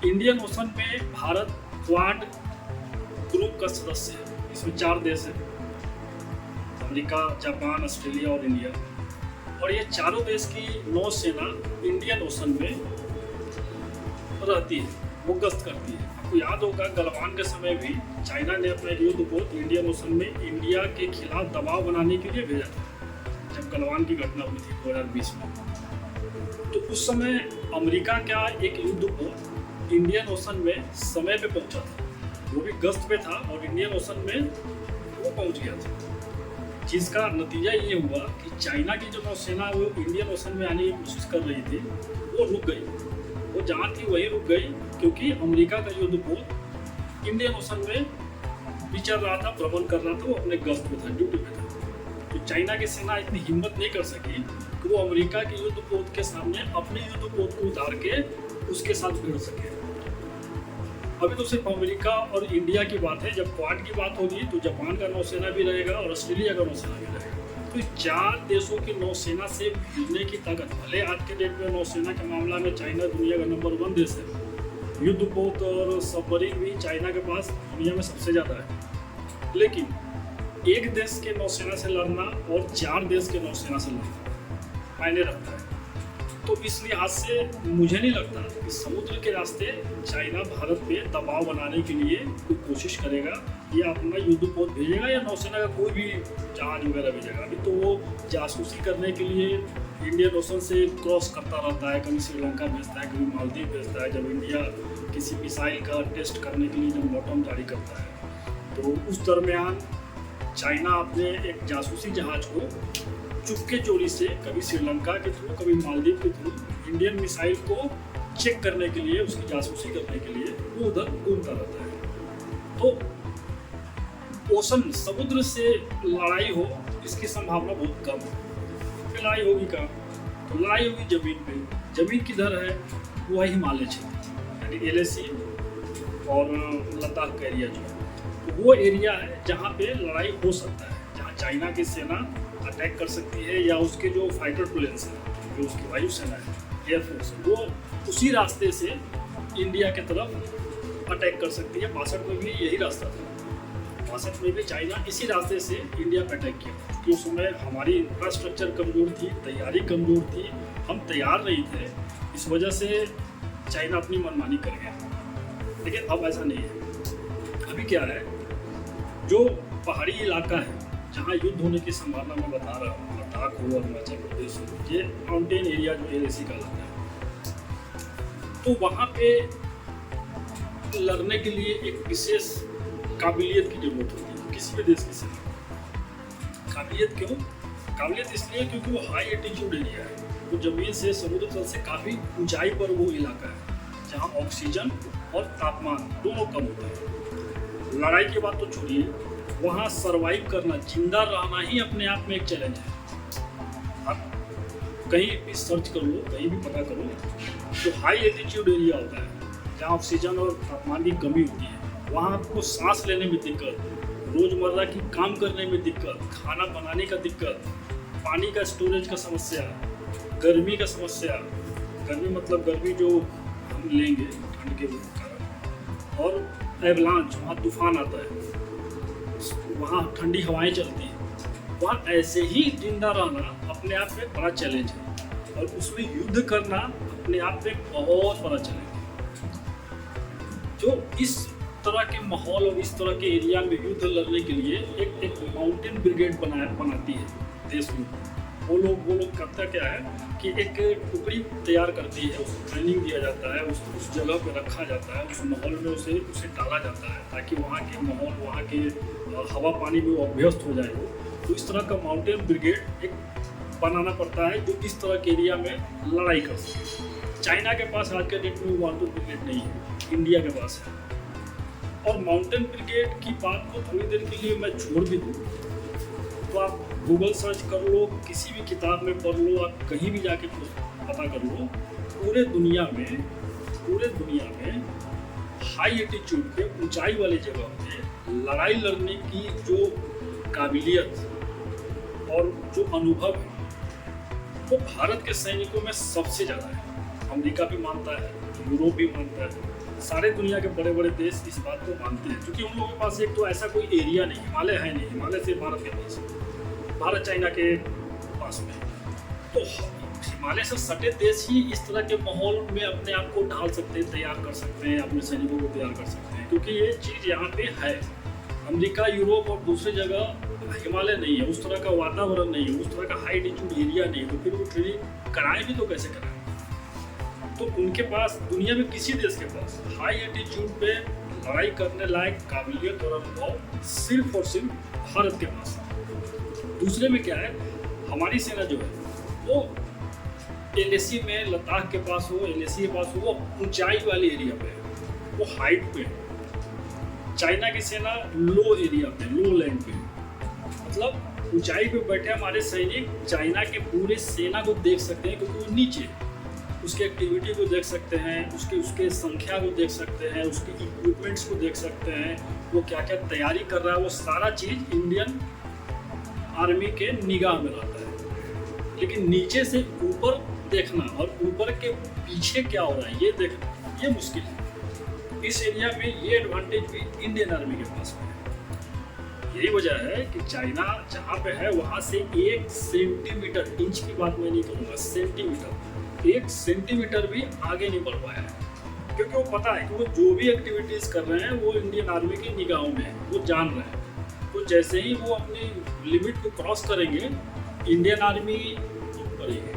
इंडियन ओशन में भारत क्वाड ग्रुप का सदस्य है। इसमें 4 देश हैं, अमेरिका, जापान, ऑस्ट्रेलिया और इंडिया। और ये चारों देश की नौसेना इंडियन ओशन में रहती है, वो गश्त करती है। आपको याद होगा गलवान के समय भी चाइना ने अपना युद्धपोत इंडियन ओशन में इंडिया के खिलाफ दबाव बनाने के लिए भेजा था, जब गलवान की घटना हुई थी 2020 में। तो उस समय अमेरिका का एक युद्धपोत इंडियन ओशन में समय पे पहुंचा था, वो भी गश्त पे था और इंडियन ओशन में वो पहुंच गया था, जिसका नतीजा ये हुआ कि चाइना की जो नौसेना वो इंडियन ओशन में आने की कोशिश कर रही थी, वो रुक गई। वो जहाँ थी वही रुक गई क्योंकि अमेरिका का युद्धपोत इंडियन ओशन में विचर रहा था, भ्रमण कर रहा था, वो अपने गश्त पे था, ड्यूटी पे था। तो चाइना की सेना इतनी हिम्मत नहीं कर सकी कि वो अमेरिका के युद्धपोत के सामने अपने युद्धपोत को उतार के उसके साथ भिड़ सके। अभी तो सिर्फ अमेरिका और इंडिया की बात है, जब क्वाड की बात होगी तो जापान का नौसेना भी रहेगा और ऑस्ट्रेलिया का नौसेना भी रहेगा। तो 4 देशों की नौसेना से भिड़ने की ताकत, भले आज के डेट में नौसेना के मामला में चाइना दुनिया का नंबर 1 देश है, युद्धपोत और सबमरीन भी चाइना के पास दुनिया में सबसे ज़्यादा है, लेकिन एक देश के नौसेना से लड़ना और 4 देश के नौसेना से लड़ना मायने रखता है। तो इस लिहाज से मुझे नहीं लगता कि समुद्र के रास्ते चाइना भारत पे दबाव बनाने के लिए कोई कोशिश करेगा या अपना युद्धपोत भेजेगा या नौसेना का कोई भी जहाज वगैरह भेजेगा। अभी तो वो जासूसी करने के लिए इंडियन ओशन से क्रॉस करता रहता है, कभी श्रीलंका भेजता है, कभी मालदीव भेजता है। जब इंडिया किसी मिसाइल का टेस्ट करने के लिए जब बॉटम जारी करता है तो उस दरमियान चाइना अपने एक जासूसी जहाज को चुपके चोरी से कभी श्रीलंका के थ्रू, कभी मालदीव के थ्रू इंडियन मिसाइल को चेक करने के लिए, उसकी जासूसी करने के लिए वो उधर घूमता रहता है। तो ओशन, समुद्र से लड़ाई हो इसकी संभावना बहुत कम है। फिर लड़ाई होगी कहाँ? तो लड़ाई होगी जमीन पे। जमीन किधर है? वो है हिमालय क्षेत्र, यानी LAC और लद्दाख का एरिया जो है, तो वो एरिया है जहाँ पे लड़ाई हो सकता है, जहाँ चाइना की सेना अटैक कर सकती है या उसके जो फाइटर प्लेन्स हैं, जो उसकी वायुसेना है, एयरफोर्स है, वो उसी रास्ते से इंडिया की तरफ अटैक कर सकती है। 62 में भी यही रास्ता था, 62 में भी चाइना इसी रास्ते से इंडिया पर अटैक किया कि उस समय हमारी इंफ्रास्ट्रक्चर कमज़ोर थी, तैयारी कमज़ोर थी, हम तैयार नहीं थे, इस वजह से चाइना अपनी मनमानी कर गया। लेकिन अब ऐसा नहीं है। अभी क्या है, जो पहाड़ी इलाका है जहाँ युद्ध होने की संभावना मैं बता रहा हूँ, लद्दाख हो, अरुणाचल प्रदेश हो, ये माउंटेन एरिया जो LAC का इलाका है, तो वहाँ पे लड़ने के लिए एक विशेष काबिलियत की जरूरत होती है किसी भी देश की सेना। काबिलियत क्यों? काबिलियत इसलिए क्योंकि वो हाई एल्टीट्यूड एरिया है, वो जमीन से, समुद्र तल से काफ़ी ऊंचाई पर वो इलाका है जहाँ ऑक्सीजन और तापमान दोनों कम होता है। लड़ाई की बात तो छोड़िए, वहाँ सरवाइव करना, जिंदा रहना ही अपने आप में एक चैलेंज है। आप कहीं भी सर्च कर लो, कहीं भी पता करो, जो हाई एल्टीट्यूड एरिया होता है जहाँ ऑक्सीजन और तापमान की कमी होती है, वहाँ आपको सांस लेने में दिक्कत, रोज़मर्रा की काम करने में दिक्कत, खाना बनाने का दिक्कत, पानी का स्टोरेज का समस्या, गर्मी का समस्या, गर्मी मतलब गर्मी जो हम लेंगे ठंड के कारण, और एवलांच, वहाँ तूफान आता है, वहाँ ठंडी हवाएं चलती हैं। वहाँ ऐसे ही जिंदा रहना अपने आप में बड़ा चैलेंज है, और उसमें युद्ध करना अपने आप में बहुत बड़ा चैलेंज है। जो इस तरह के माहौल और इस तरह के एरिया में युद्ध लड़ने के लिए एक माउंटेन ब्रिगेड बनाती है देश में। वो लोग करता क्या है कि एक टुकड़ी तैयार करती है, उसको ट्रेनिंग दिया जाता है, उस जगह पे रखा जाता है, उस माहौल में उसे डाला जाता है ताकि वहाँ के माहौल, वहाँ के हवा पानी में वो अभ्यस्त हो जाए। तो इस तरह का माउंटेन ब्रिगेड एक बनाना पड़ता है जो इस तरह के एरिया में लड़ाई कर सके। चाइना के पास आज के डेट में माउंटेन ब्रिगेड नहीं है, इंडिया के पास है। और माउंटेन ब्रिगेड की बात को थोड़ी देर के लिए मैं छोड़ भी दूँ तो आप गूगल सर्च कर लो, किसी भी किताब में पढ़ लो, आप कहीं भी जाके पता कर लो, पूरे दुनिया में हाई एल्टीट्यूड पे, ऊंचाई वाले जगह पे लड़ाई लड़ने की जो काबिलियत और जो अनुभव है वो भारत के सैनिकों में सबसे ज़्यादा है। अमेरिका भी मानता है, यूरोप भी मानता है, सारे दुनिया के बड़े बड़े देश इस बात को मानते हैं, क्योंकि उन लोगों के पास एक तो ऐसा कोई एरिया नहीं, हिमालय है नहीं, हिमालय से भारत के पास, भारत चाइना के पास में, तो हिमालय से सटे देश ही इस तरह के माहौल में अपने आप को ढाल सकते हैं, तैयार कर सकते हैं, अपने सैनिकों को तैयार कर सकते हैं, क्योंकि ये चीज़ यहाँ पे है। अमेरिका, यूरोप और दूसरी जगह हिमालय नहीं है, उस तरह का वातावरण नहीं है, उस तरह का हाई एल्टीट्यूड एरिया नहीं है, तो फिर वो ट्रेनिंग कराएं भी तो कैसे कराएं? तो उनके पास, दुनिया में किसी देश के पास हाई एल्टीट्यूड पे लड़ाई करने लायक काबिलियत और अनुभव सिर्फ और सिर्फ भारत के पास है। दूसरे में क्या है, हमारी सेना जो है वो LAC में, लद्दाख के पास हो, LAC के पास हो, वो ऊंचाई वाले एरिया पे है, वो हाइट पे है। चाइना की सेना लो एरिया पे, लो लैंड पे, मतलब ऊंचाई पे बैठे हमारे सैनिक चाइना के पूरे सेना को देख सकते हैं, क्योंकि वो नीचे, उसके एक्टिविटी को देख सकते हैं, उसके संख्या को देख सकते हैं, उसके इक्विपमेंट्स को देख सकते हैं, वो क्या क्या तैयारी कर रहा है, वो सारा चीज़ इंडियन आर्मी के निगाह में रहता है। लेकिन नीचे से ऊपर देखना और ऊपर के पीछे क्या हो रहा है ये देखना, ये मुश्किल है। इस एरिया में ये एडवांटेज भी इंडियन आर्मी के पास है। यही वजह है कि चाइना जहाँ पे है वहाँ से 1 सेंटीमीटर, इंच की बात मैं नहीं करूँगा, सेंटीमीटर, 1 सेंटीमीटर भी आगे नहीं बढ़ पाया है, क्योंकि वो पता है कि वो जो भी एक्टिविटीज़ कर रहे हैं वो इंडियन आर्मी की निगाहों में है, वो जान रहे हैं। तो जैसे ही वो अपनी लिमिट को क्रॉस करेंगे, इंडियन आर्मी करेगी।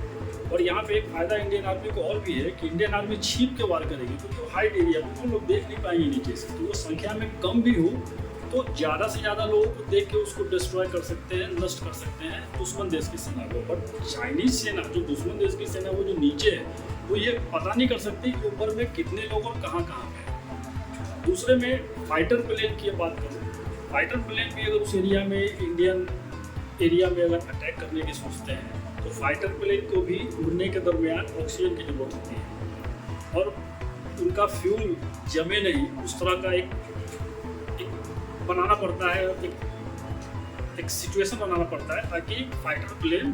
और यहाँ पे एक फायदा इंडियन आर्मी को और भी है कि इंडियन आर्मी छीप के वार करेगी, क्योंकि वो हाइट एरिया में वो लोग देख नहीं पाएंगे नीचे से, तो वो संख्या में कम भी हो तो ज़्यादा से ज़्यादा लोगों को देख के उसको डिस्ट्रॉय कर सकते हैं, नष्ट कर सकते हैं दुश्मन देश की सेना को। बट चाइनीज सेना, जो दुश्मन देश की सेना, वो जो नीचे है, वो ये पता नहीं कर सकती कि ऊपर में कितने लोग और कहाँ कहाँ पे। दूसरे में फाइटर प्लेन की बात करूँ, फाइटर प्लेन भी अगर उस एरिया में, इंडियन एरिया में अगर अटैक करने की सोचते हैं तो फाइटर प्लेन को भी उड़ने के दरमियान ऑक्सीजन की जरूरत होती है, और उनका फ्यूल जमे नहीं, उस तरह का एक बनाना पड़ता है, एक सिचुएशन बनाना पड़ता है ताकि फाइटर प्लेन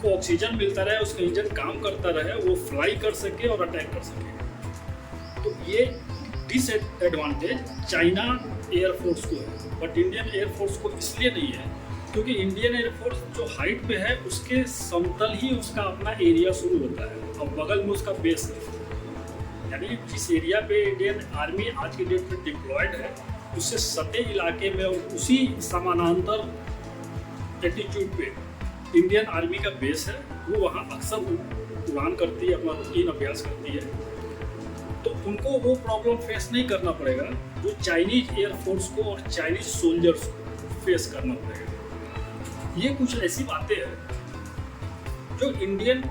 को ऑक्सीजन मिलता रहे, उसका इंजन काम करता रहे, वो फ्लाई कर सके और अटैक कर सके। तो ये डिसएडवांटेज चाइना एयरफोर्स को है, बट इंडियन एयरफोर्स को इसलिए नहीं है क्योंकि इंडियन एयरफोर्स जो हाइट पे है उसके समतल ही उसका अपना एरिया शुरू होता है और बगल में उसका बेस है। यानी जिस एरिया पे इंडियन आर्मी आज के डेट में डिप्लॉयड है उससे सटे इलाके में और उसी समानांतर एल्टीट्यूड पे इंडियन आर्मी का बेस है, वो वहाँ अक्सर उड़ान करती है, अपना रूटीन अभ्यास करती है, तो उनको वो प्रॉब्लम फेस नहीं करना पड़ेगा जो चाइनीज एयरफोर्स को और चाइनीज सोल्जर्स को फेस करना पड़ेगा। ये कुछ ऐसी बातें हैं जो इंडियन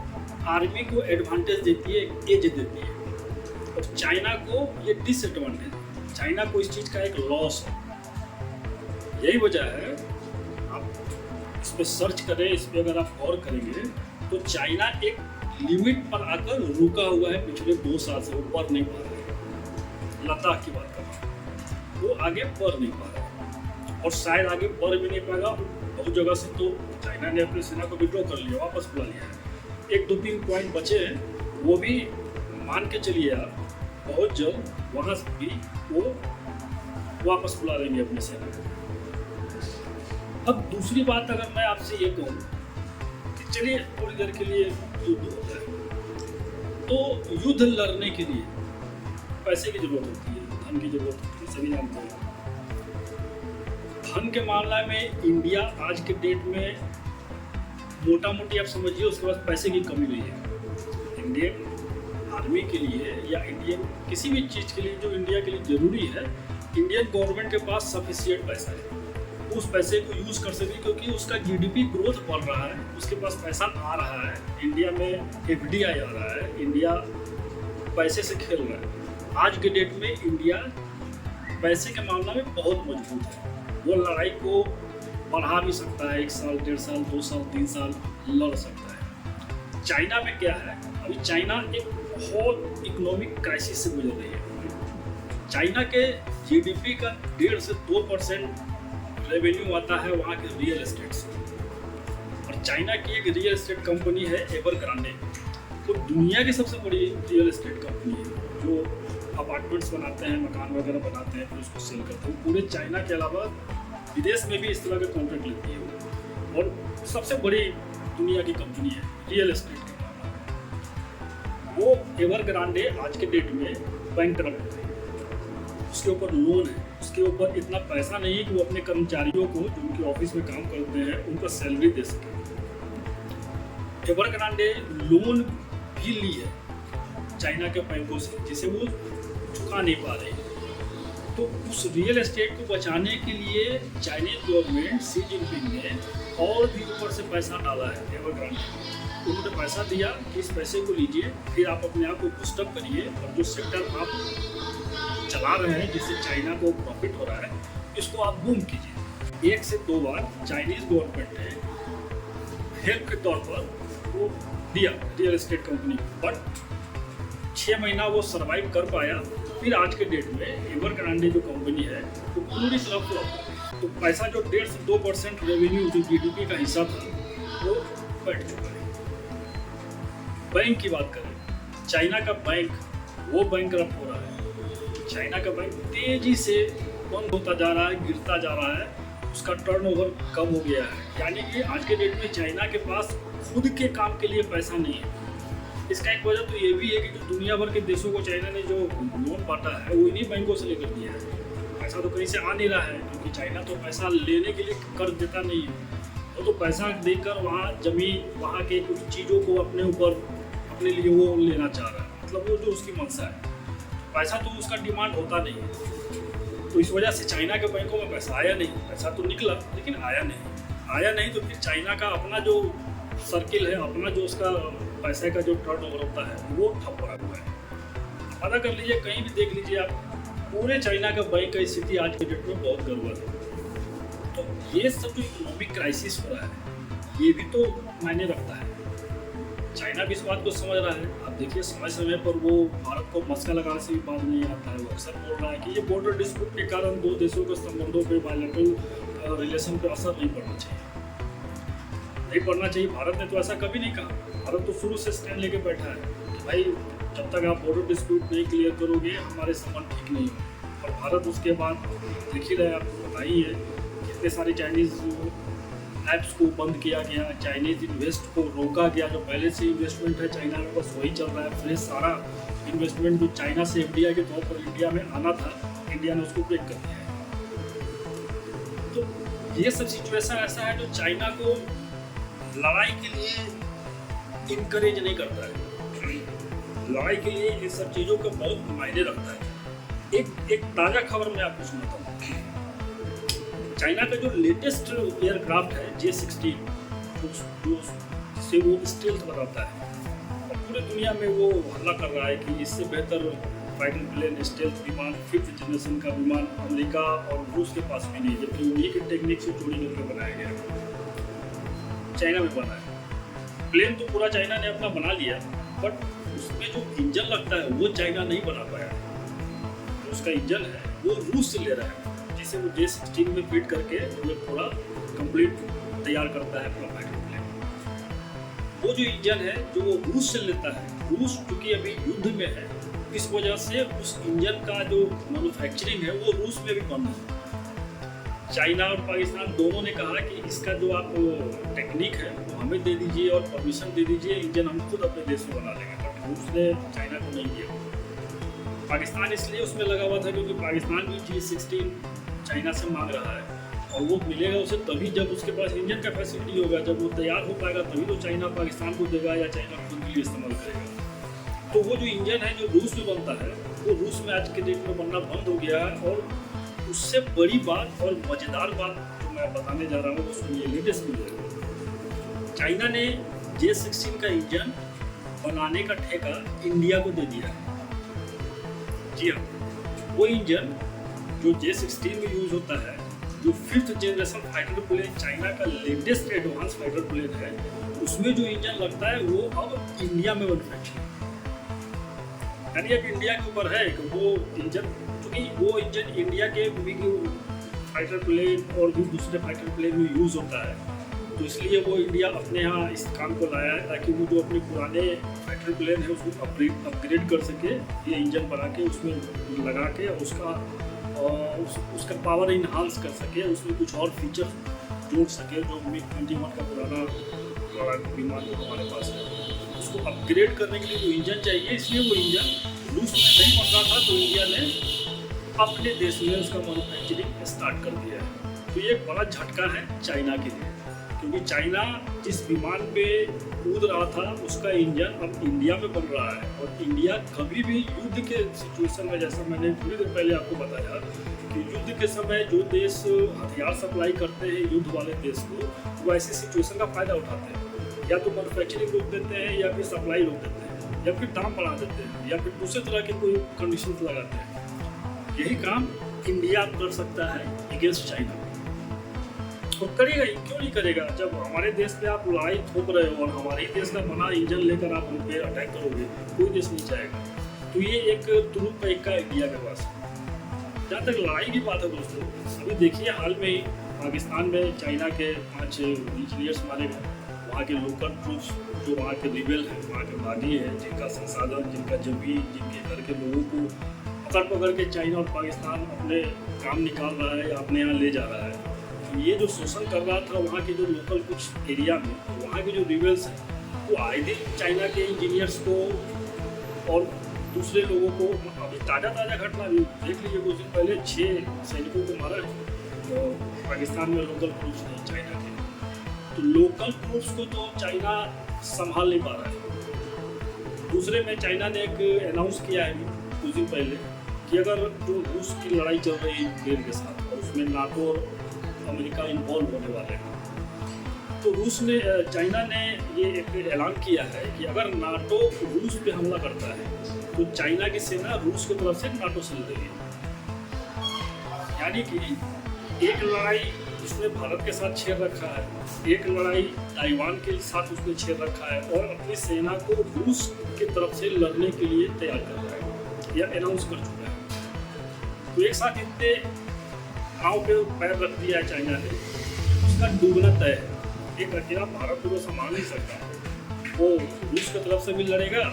आर्मी को एडवांटेज देती है, एज देती है, और चाइना को ये डिसएडवांटेज, चाइना को इस चीज़ का एक लॉस है। यही वजह है, आप इस पर सर्च करें, इस पर अगर आप गौर करेंगे तो चाइना एक लिमिट पर आकर रुका हुआ है पिछले 2 साल से, वो बढ़ नहीं पा रहा है। लद्दाख की बात कर रहा हूँ, वो आगे बढ़ नहीं पा रहा है और शायद आगे बढ़ भी नहीं पाएगा। बहुत जगह से तो चाइना ने अपनी सेना को विड्रॉ कर लिया, वापस बुला लिया है। 1-2-3 पॉइंट बचे हैं, वो भी मान के चलिए आप बहुत जल्द वहाँ से भी वो वापस बुला लेंगे अपनी सेना को। अब दूसरी बात अगर मैं आपसे ये कहूँ कि चलिए थोड़ी देर के लिए युद्ध होता है, तो युद्ध लड़ने के लिए पैसे की जरूरत होती है, धन की जरूरत होती है, सभी जानते हैं। धन के मामला में इंडिया आज के डेट में मोटा मोटी आप समझिए उसके पास पैसे की कमी नहीं है। इंडियन आर्मी के लिए या इंडियन किसी भी चीज़ के लिए जो इंडिया के लिए ज़रूरी है, इंडियन गवर्नमेंट के पास सफिशिएंट पैसा है, उस पैसे को यूज़ कर सके क्योंकि उसका जीडीपी ग्रोथ बढ़ रहा है, उसके पास पैसा आ रहा है, इंडिया में एफडीआई आ रहा है, इंडिया पैसे से खेल रहा है। आज के डेट में इंडिया पैसे के मामला में बहुत मजबूत है, वो लड़ाई को बढ़ा भी सकता है, 1 साल, 1.5 साल, 2 साल, 3 साल लड़ सकता है। चाइना में क्या है, अभी चाइना एक बहुत इकोनॉमिक क्राइसिस से गुजर रही है। चाइना के जीडीपी का 1.5 से 2% रेवेन्यू आता है वहाँ के रियल एस्टेट से, और चाइना की एक रियल एस्टेट कंपनी है एवरग्रांडे, तो दुनिया की सबसे बड़ी रियल एस्टेट कंपनी है जो अपार्टमेंट्स बनाते हैं, मकान वगैरह बनाते हैं, फिर उसको सेल करते हैं। पूरे चाइना के अलावा विदेश में भी इस तरह के कॉन्ट्रैक्ट लेती है वो, और सबसे बड़ी दुनिया की कंपनी है रियल एस्टेट के मामले में। वो एवरग्रांडे आज के डेट में बैंकरप्ट है, उसके ऊपर लोन है, उसके ऊपर इतना पैसा नहीं है कि वो अपने कर्मचारियों को जो उनके ऑफिस में काम करते हैं उनको सैलरी दे सके। एवरग्रांडे लोन भी ली है चाइना के बैंकों से, जिसे वो चुका नहीं पा रही। तो उस रियल एस्टेट को बचाने के लिए चाइनीज गवर्नमेंट शी जिनपिंग ने और भी ऊपर से पैसा डाला है एवरग्रांडे। उन्होंने पैसा दिया कि इस पैसे को लीजिए, फिर आप अपने आप को बूस्टअप करिए और जो सेक्टर आप चला रहे हैं जिससे चाइना को प्रॉफिट हो रहा है, इसको आप बूम कीजिए। 1 से 2 बार चाइनीज गवर्नमेंट ने हेल्प के तौर पर वो दिया रियल एस्टेट कंपनी, बट 6 महीना वो सर्वाइव कर पाया। फिर आज के डेट में एवरग्रांडे जो कंपनी है वो पूरी तरह फ्लॉप, तो पैसा जो 1.5 से 2% रेवेन्यू जो जीडीपी का हिस्सा था वो बैठ चुका है। बैंक की बात करें, चाइना का बैंक वो बैंकरप्ट हो रहा है। चाइना का बैंक तेजी से बंद होता जा रहा है, गिरता जा रहा है, उसका टर्नओवर कम हो गया है। यानी कि आज के डेट में चाइना के पास खुद के काम के लिए पैसा नहीं है। इसका एक वजह तो ये भी है कि जो दुनिया भर के देशों को चाइना ने जो लोन बांटा है वो इन्हीं बैंकों से लेकर दिया है। पैसा तो कहीं से आ नहीं रहा है, क्योंकि चाइना तो पैसा लेने के लिए कर्ज देता नहीं है, वो तो पैसा देकर वहाँ जमीन, वहाँ के कुछ चीज़ों को अपने ऊपर अपने लिए वो लेना चाह रहा है, मतलब वो जो उसकी मंशा है। पैसा तो उसका डिमांड होता नहीं है, तो इस वजह से चाइना के बैंकों में पैसा आया नहीं। पैसा तो निकला लेकिन आया नहीं, तो फिर चाइना का अपना जो सर्किल है, अपना जो उसका पैसे का जो टर्नओवर होता है वो ठप पड़ा हुआ है। पता कर लीजिए, कहीं भी देख लीजिए आप, पूरे चाइना का बैंक का स्थिति आज के डेट में बहुत गड़बड़ है। तो ये सब जो इकोनॉमिक क्राइसिस हो रहा है ये भी तो मायने रखता है। चाइना भी इस बात को समझ रहा है। आप देखिए, समय समय पर वो भारत को मस्का लगाने से भी बात नहीं आता है। वो अक्सर बोल रहा है कि ये बॉर्डर डिस्प्यूट के कारण 2 देशों के संबंधों पर, बायलैटरल रिलेशन पर असर नहीं पड़ना चाहिए। भारत ने तो ऐसा कभी नहीं कहा। भारत तो शुरू से स्टैंड लेके बैठा है कि भाई जब तक आप बॉर्डर डिस्प्यूट नहीं क्लियर करोगे हमारे संबंध ठीक नहीं होंगे। और भारत उसके बाद देख ही रहे, आपको पता ही है कितने सारे चाइनीज़ ऐप्स को बंद किया गया, चाइनीज़ इन्वेस्ट को रोका गया। जो पहले से इन्वेस्टमेंट है चाइना में बस वही चल रहा है। फिर सारा इन्वेस्टमेंट जो चाइना से एफडीआई के तौर पर इंडिया में आना था, इंडिया ने उसको ब्रेक कर दिया है। तो ये सब सिचुएशन ऐसा है जो चाइना को लड़ाई के लिए इनकरेज नहीं करता है। लड़ाई के लिए इन सब चीज़ों का बहुत मायने रखता है। एक ताज़ा खबर मैं आपको सुनाता हूँ। चाइना का जो लेटेस्ट एयरक्राफ्ट है J-60, जिससे वो स्टेल्थ बनाता है और पूरे दुनिया में वो हल्ला कर रहा है कि इससे बेहतर फाइटर प्लेन स्टेल्थ विमान 5th जनरेशन का विमान अमेरिका और रूस के पास भी नहीं, जबकि उन्हीं के टेक्निक से चोरी करके बनाया गया, चाइना में बना है। प्लेन तो पूरा चाइना ने अपना बना लिया, बट उसमें जो इंजन लगता है वो चाइना नहीं बना पाया। तो उसका इंजन है वो रूस से ले रहा है, जिसे वो J-16 में फिट करके वो पूरा कंप्लीट तैयार करता है अपना फाइटर प्लेन। वो जो इंजन है जो वो रूस से लेता है, रूस चूँकि अभी युद्ध में है, इस वजह से उस इंजन का जो मैन्युफैक्चरिंग है वो रूस में भी बंद है। चाइना और पाकिस्तान दोनों ने कहा कि इसका जो आप टेक्निक है वो हमें दे दीजिए और परमिशन दे दीजिए, इंजन हम खुद अपने देश में बना लेंगे। बट रूस ने चाइना को नहीं दिया। पाकिस्तान इसलिए उसमें लगा हुआ था क्योंकि पाकिस्तान भी J-16 चाइना से मांग रहा है और वो मिलेगा उसे तभी जब उसके पास इंजन का फैसिलिटी होगा। जब वो तैयार हो पाएगा तभी तो चाइना पाकिस्तान को देगा या चाइना खुद के लिए इस्तेमाल करेगा। तो वो जो इंजन है जो रूस में बनता है वो रूस में आज के डेट में बनना बंद हो गया है। और उससे बड़ी बात और मज़ेदार बात जो मैं बताने जा रहा हूँ वो सुनिए, लेटेस्ट न्यूज़। चाइना ने J-16 का इंजन बनाने का ठेका इंडिया को दे दिया है। जी हाँ, वो इंजन जो J-16 में यूज़ होता है, जो 5th generation fighter plane China का लेटेस्ट एडवांस फाइटर प्लेन है, उसमें जो इंजन लगता है वो अब इंडिया में मैन्युफैक्चर, यानी अब इंडिया के ऊपर है कि वो इंजन, क्योंकि वो इंजन इंडिया के भी फाइटर प्लेन और भी दूसरे फाइटर प्लेन में यूज़ होता है, तो इसलिए वो इंडिया अपने यहाँ इस काम को लाया है ताकि वो जो अपने पुराने फाइटर प्लेन है उसको अपग्रेड कर सके, ये इंजन बना के उसमें लगा के उसका पावर इन्हांस कर सके, उसमें कुछ और फीचर जोड़ सके। जो MiG-21 का पुराना विमान जो हमारे पास है उसको अपग्रेड करने के लिए जो इंजन चाहिए, इसलिए वो इंजन रूस में नहीं बन रहा था तो इंडिया ने अपने देश में उसका मैन्युफैक्चरिंग स्टार्ट कर दिया है। तो ये एक बड़ा झटका है चाइना के लिए, क्योंकि चाइना जिस विमान पे कूद रहा था उसका इंजन अब इंडिया में बन रहा है। और इंडिया कभी भी युद्ध के सिचुएशन में, जैसा मैंने थोड़ी देर पहले आपको बताया कि युद्ध के समय जो देश हथियार सप्लाई करते हैं युद्ध वाले देश को, वो ऐसी सिचुएशन का फ़ायदा उठाते हैं, या तो मैन्युफैक्चरिंग रोक देते हैं या फिर सप्लाई रोक देते हैं या फिर दाम बढ़ा देते हैं या फिर दूसरे तरह के कोई कंडीशन लगाते हैं। यही काम इंडिया कर सकता है अगेंस्ट चाइना। तो करेगा ही, क्यों नहीं करेगा? जब हमारे देश पे आप लड़ाई थोप रहे हो और हमारे देश का बना इंजन लेकर आप उन पर अटैक करोगे, कोई देश नहीं चाहेगा। तो ये एक तुरुप का इक्का इंडिया के पास। जहाँ तक लड़ाई की बात है दोस्तों, अभी देखिए हाल में ही पाकिस्तान में चाइना के 5 इंजीनियर्स मारे गए। वहाँ के लोकल ट्रूप्स जो वहाँ के रिबेल हैं, वहाँ के बागी हैं, जिनका संसाधन, जिनका जमीन, जिनके घर के लोगों को पकड़ के चाइना और पाकिस्तान अपने काम निकाल रहा है या अपने यहाँ ले जा रहा है। तो ये जो शोषण कर रहा था वहाँ के जो लोकल कुछ एरिया में, तो वहाँ के जो रिबेल्स हैं वो आए दिन चाइना के इंजीनियर्स को और दूसरे लोगों को, अभी ताज़ा घटना देख लीजिए, कुछ दिन पहले 6 सैनिकों को मारा है तो पाकिस्तान में लोकल ट्रूप्स नहीं, चाइना के। तो लोकल ट्रूप्स को तो चाइना संभाल नहीं पा रहा है। दूसरे में चाइना ने एक अनाउंस किया है कुछ दिन पहले कि अगर जो रूस की लड़ाई चल रही है यूक्रेन के साथ और उसमें नाटो और अमेरिका इन्वॉल्व होने वाले हैं, तो चाइना ने ये एक ऐलान किया है कि अगर नाटो रूस पे हमला करता है तो चाइना की सेना रूस की तरफ से नाटो से लड़ेगी। यानी कि एक लड़ाई उसने भारत के साथ छेड़ रखा है, एक लड़ाई ताइवान के साथ उसने छेड़ रखा है और अपनी सेना को रूस की तरफ से लड़ने के लिए तैयार कर रहा है या अनाउंस कर चुका है। तो एक साथ इतने पाँव पे पैर रख दिया है चाइना ने, उसका डूबना तय है। एक अकेला भारत को संभाल नहीं सकता। वो रूस की तरफ से भी लड़ेगा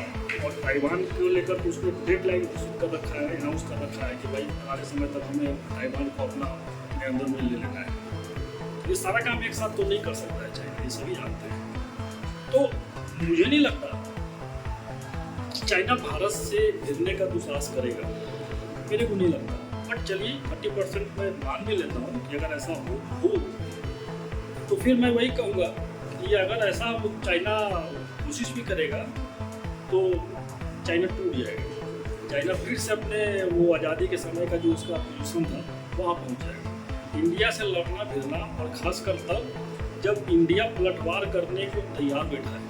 और ताइवान को लेकर तो उसने डेडलाइन कर रखा है, अनाउंस कर रखा है कि भाई आने समय तक हमें ताइवान को अपने अंदर में ले लेना है। ये सारा काम एक साथ तो नहीं कर सकता है चाइना, ये सभी जानते हैं। तो मुझे नहीं लगता कि चाइना भारत से गिरने का दुस्साहस करेगा, मेरे को नहीं लगता। बट चलिए 30% मैं मान भी लेता हूँ कि अगर ऐसा हो तो फिर मैं वही कहूँगा कि अगर ऐसा चाइना कोशिश भी करेगा तो चाइना टूट जाएगा। चाइना फिर से अपने वो आज़ादी के समय का जो उसका पोजिशन था वहाँ पहुँच जाएगा। इंडिया से लड़ना भिड़ना और ख़ासकर तब जब इंडिया पलटवार करने को तैयार बैठा है।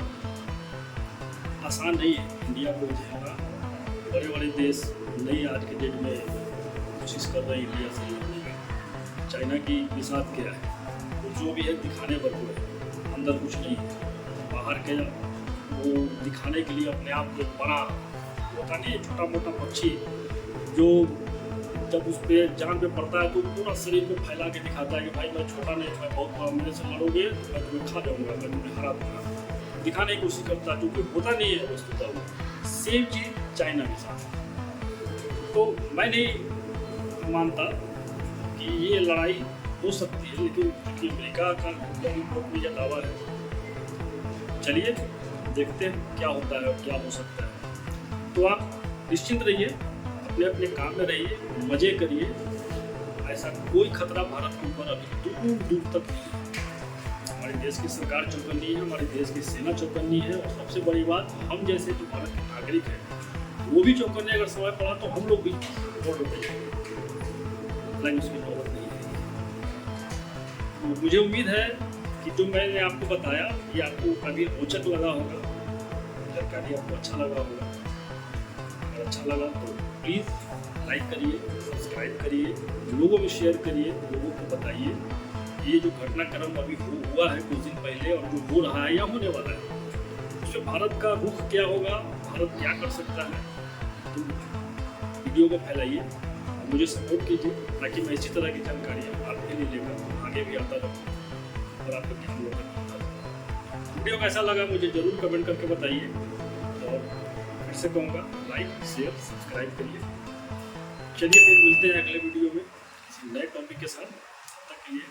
आसान नहीं है इंडिया को झेलना। बड़े बड़े देश नहीं आज के डेट में कोशिश कर रहे हैं इंडिया से लड़ने का। चाइना की मिसाल क्या है, वो जो भी है दिखाने पर है, अंदर कुछ नहीं है। बाहर के वो दिखाने के लिए अपने आप को बड़ा होता नहीं, छोटा मोटा पक्षी जो जब उस पर जान पे पड़ता है तो पूरा शरीर को फैला के दिखाता है कि भाई मैं छोटा नहीं, मैं बहुत बड़ा, मेरे से लड़ोगे तो मैं तुम्हें खा जाऊँगा, मैं तुम्हें हरा दूँगा, दिखाने की कोशिश करता है, जो कि होता नहीं है वस्तुतः वो। सेम चीज़ चाइना के साथ। तो मैं नहीं मानता कि ये लड़ाई हो सकती है, लेकिन क्योंकि अमेरिका का बहुत भी दावा है। चलिए देखते हैं क्या होता है और क्या हो सकता है। तो आप निश्चिंत रहिए, अपने अपने काम में रहिए, मज़े करिए। ऐसा कोई खतरा भारत के ऊपर अभी दूर दूर तक नहीं है। हमारे देश की सरकार चौकन्नी है, हमारे देश की सेना चौकन्नी है, और सबसे बड़ी बात हम जैसे जो भारत के नागरिक हैं वो भी चौकन्ने। अगर समय पड़ा तो हम लोग भी वोट देंगे, उसकी जरूरत नहीं है। तो मुझे उम्मीद है कि जो मैंने आपको बताया ये आपको काफ़ी रोचक लगा होगा, जानकारी आपको अच्छा लगा होगा। अगर अच्छा लगा तो प्लीज़ लाइक करिए, सब्सक्राइब करिए, लोगों में शेयर करिए, लोगों को बताइए ये जो घटनाक्रम अभी हुआ है कुछ दिन पहले और जो हो रहा है या होने वाला है, उसमें भारत का रुख क्या होगा, भारत क्या कर सकता है। तो वीडियो को फैलाइए और मुझे सपोर्ट कीजिए ताकि मैं इसी तरह की जानकारी आपके लिए लेकर आगे भी आता रहूँ और आपको ध्यान रखना। वीडियो कैसा लगा मुझे ज़रूर कमेंट करके बताइए, और फिर से कहूँगा लाइक शेयर सब्सक्राइब करिए। चलिए फिर मिलते हैं अगले वीडियो में किसी नए टॉपिक के साथ। तब तक के लिए